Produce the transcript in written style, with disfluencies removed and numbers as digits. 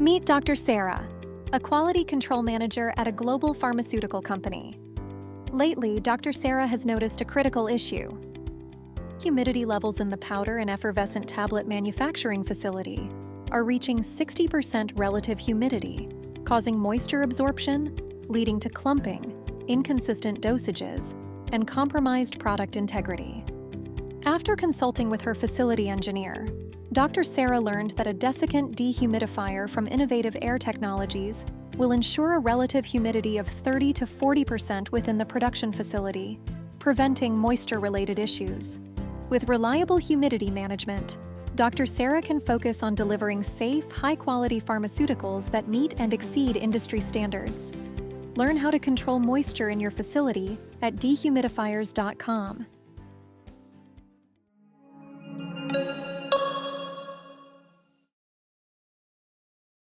Meet Dr. Sarah, a quality control manager at a global pharmaceutical company. Lately, Dr. Sarah has noticed a critical issue. Humidity levels in the powder and effervescent tablet manufacturing facility are reaching 60% relative humidity, causing moisture absorption, leading to clumping, inconsistent dosages, and compromised product integrity. After consulting with her facility engineer, Dr. Sarah learned that a Desiccant dehumidifier from Innovative Air Technologies will ensure a relative humidity of 30 to 40% within the production facility, preventing moisture-related issues. With reliable humidity management, Dr. Sarah can focus on delivering safe, high-quality pharmaceuticals that meet and exceed industry standards. Learn how to control moisture in your facility at dehumidifiers.com.